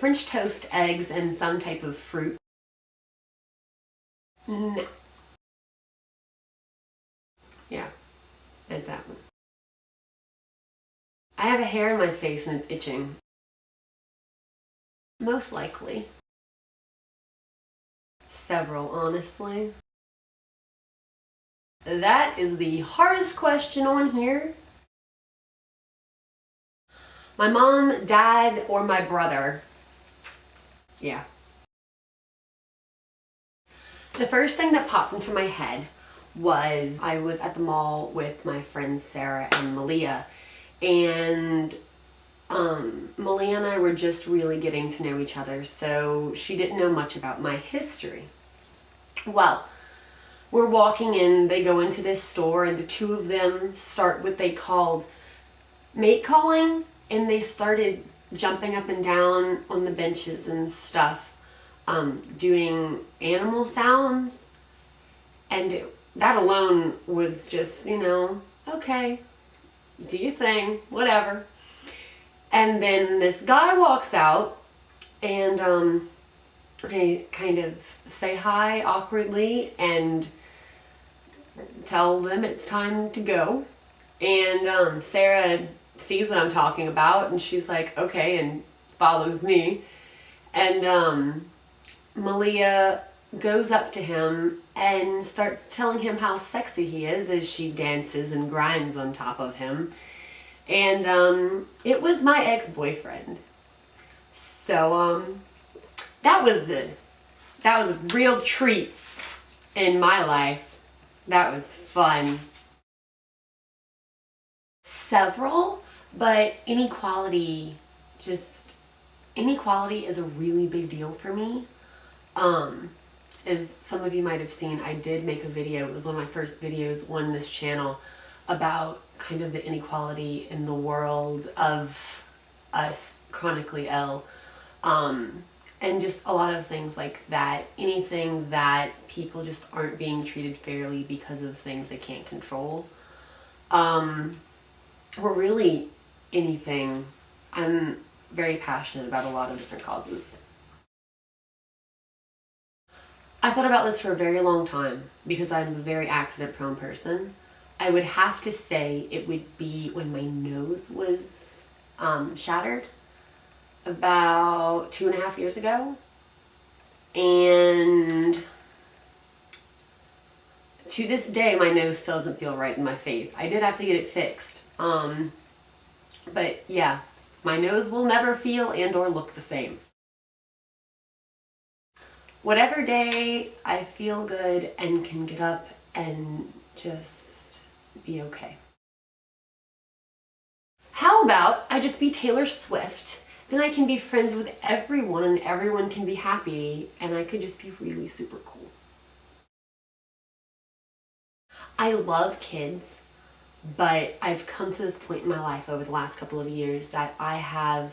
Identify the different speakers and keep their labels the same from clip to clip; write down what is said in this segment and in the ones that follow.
Speaker 1: French toast, eggs, and some type of fruit. No. Yeah, it's that one. I have a hair in my face and it's itching. Most likely. Several, honestly. That is the hardest question on here. My mom, dad, or my brother. Yeah. The first thing that popped into my head was I was at the mall with my friends Sarah and Malia, and Malia and I were just really getting to know each other, so she didn't know much about my history. Well, we're walking in, they go into this store, and the two of them start what they called mate calling, and they started jumping up and down on the benches and stuff, doing animal sounds, and that alone was just, you know, okay, do your thing, whatever. And then this guy walks out, and I kind of say hi awkwardly and tell them it's time to go. And Sarah sees what I'm talking about, and she's like, okay, and follows me. And Malia goes up to him and starts telling him how sexy he is as she dances and grinds on top of him. And it was my ex-boyfriend. So that was a real treat in my life. That was fun. Several, but inequality is a really big deal for me. As some of you might have seen, I did make a video, it was one of my first videos on this channel, about kind of the inequality in the world of us chronically ill, and just a lot of things like that. Anything that people just aren't being treated fairly because of things they can't control, or really anything. I'm very passionate about a lot of different causes. I thought about this for a very long time because I'm a very accident prone person. I would have to say it would be when my nose was shattered about 2.5 years ago. And to this day, my nose still doesn't feel right in my face. I did have to get it fixed. But yeah, my nose will never feel and or look the same. Whatever day I feel good and can get up and just be okay. How about I just be Taylor Swift? Then I can be friends with everyone and everyone can be happy, and I could just be really super cool. I love kids, but I've come to this point in my life over the last couple of years that I'm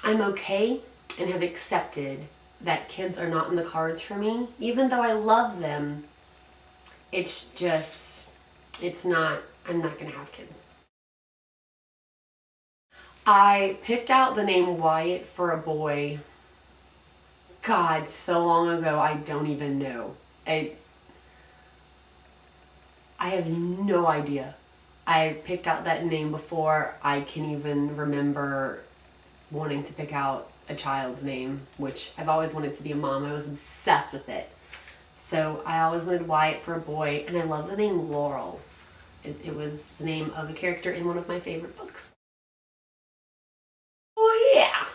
Speaker 1: okay and have accepted that kids are not in the cards for me. Even though I love them, I'm not gonna have kids. I picked out the name Wyatt for a boy, God, so long ago, I don't even know. I have no idea. I picked out that name before I can even remember wanting to pick out a child's name, which I've always wanted to be a mom. I was obsessed with it. So I always wanted Wyatt for a boy, and I love the name Laurel. It was the name of a character in one of my favorite books. Oh yeah!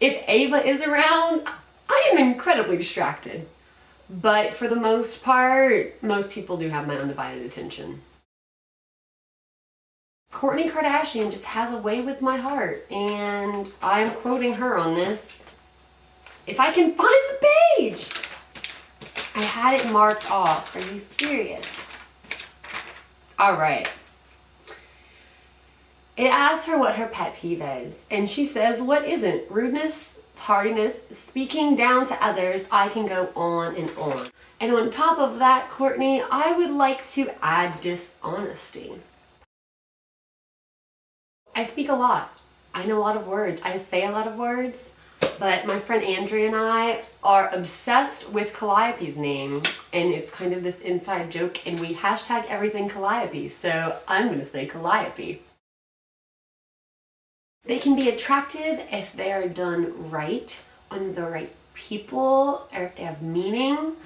Speaker 1: If Ava is around, I am incredibly distracted. But for the most part, most people do have my undivided attention. Kourtney Kardashian just has a way with my heart, and I'm quoting her on this. If I can find the page! I had it marked off. Are you serious? Alright. It asks her what her pet peeve is, and she says, what isn't? Rudeness, tardiness, speaking down to others. I can go on and on. And on top of that, Kourtney, I would like to add dishonesty. I speak a lot. I know a lot of words. I say a lot of words. But my friend Andrea and I are obsessed with Calliope's name, and it's kind of this inside joke, and we hashtag everything Calliope, so I'm going to say Calliope. They can be attractive if they are done right, on the right people, or if they have meaning.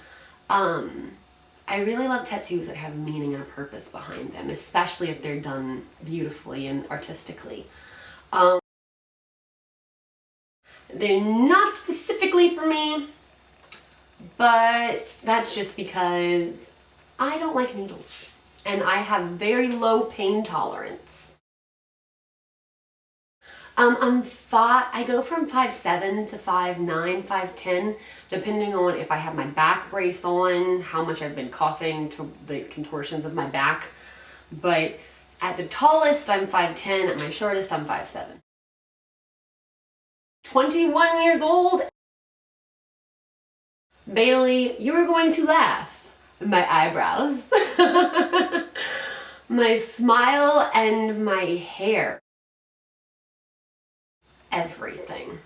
Speaker 1: I really love tattoos that have meaning and a purpose behind them, especially if they're done beautifully and artistically. They're not specifically for me, but that's just because I don't like needles and I have very low pain tolerance. I go from 5'7" to 5'9", 5'10", depending on if I have my back brace on, how much I've been coughing to the contortions of my back. But at the tallest, I'm 5'10", at my shortest, I'm 5'7". 21 years old. Bailey, you are going to laugh. My eyebrows, my smile, and my hair. Everything.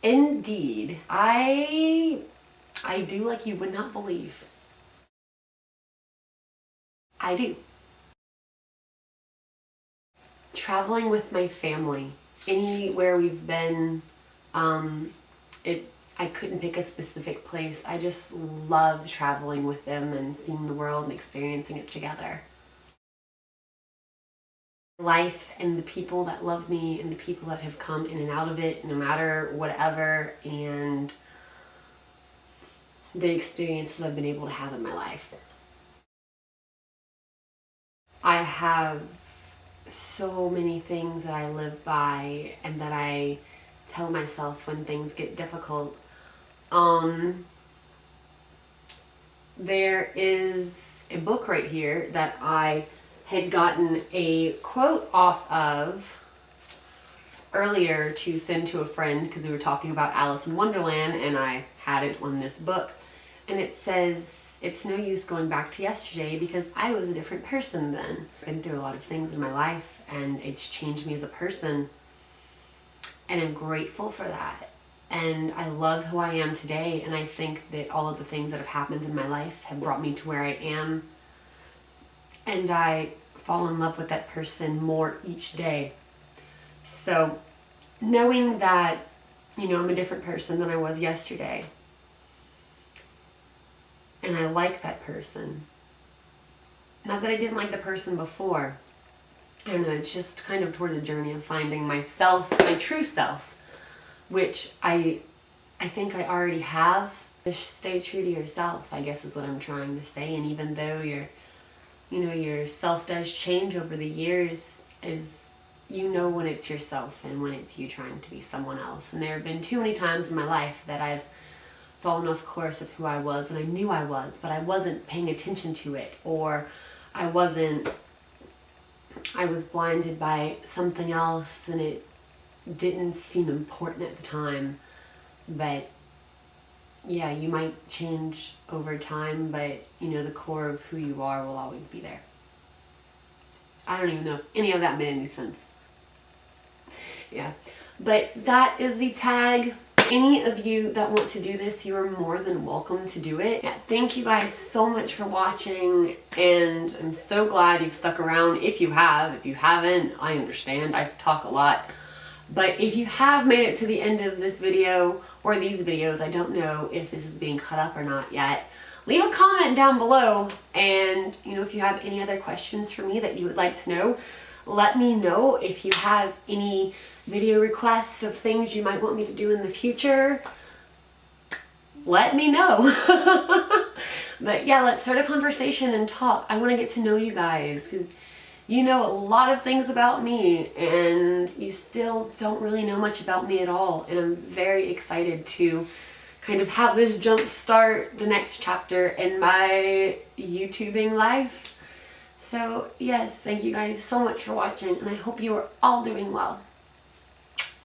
Speaker 1: Indeed, I do like you would not believe. I do. Traveling with my family. Anywhere we've been, I couldn't pick a specific place. I just love traveling with them and seeing the world and experiencing it together. Life and the people that love me and the people that have come in and out of it, no matter whatever, and the experiences I've been able to have in my life. I have so many things that I live by and that I tell myself when things get difficult. There is a book right here that I had gotten a quote off of earlier to send to a friend because we were talking about Alice in Wonderland, and I had it on this book, and it says, "It's no use going back to yesterday because I was a different person then." I've been through a lot of things in my life and it's changed me as a person, and I'm grateful for that. And I love who I am today, and I think that all of the things that have happened in my life have brought me to where I am, and I fall in love with that person more each day. So knowing that, I'm a different person than I was yesterday, and I like that person. Not that I didn't like the person before. I don't know, it's just kind of toward the journey of finding myself, my true self, which I think I already have. Just stay true to yourself, I guess is what I'm trying to say. And even though your self does change over the years, is when it's yourself and when it's you trying to be someone else. And there have been too many times in my life that I've fallen off course of who I was, and I knew I was, but I wasn't paying attention to it, or I was blinded by something else and it didn't seem important at the time. But yeah, you might change over time, but the core of who you are will always be there. I don't even know if any of that made any sense. Yeah, but that is the tag. Any of you that want to do this, you are more than welcome to do it. Yeah, thank you guys so much for watching, and I'm so glad you've stuck around. If you have, if you haven't, I understand. I talk a lot. But if you have made it to the end of this video, or these videos, I don't know if this is being cut up or not yet, leave a comment down below. And if you have any other questions for me that you would like to know, let me know. If you have any video requests of things you might want me to do in the future, let me know. But yeah, let's start a conversation and talk. I want to get to know you guys, because you know a lot of things about me and you still don't really know much about me at all. And I'm very excited to kind of have this jump start the next chapter in my YouTubing life. So yes, thank you guys so much for watching, and I hope you are all doing well.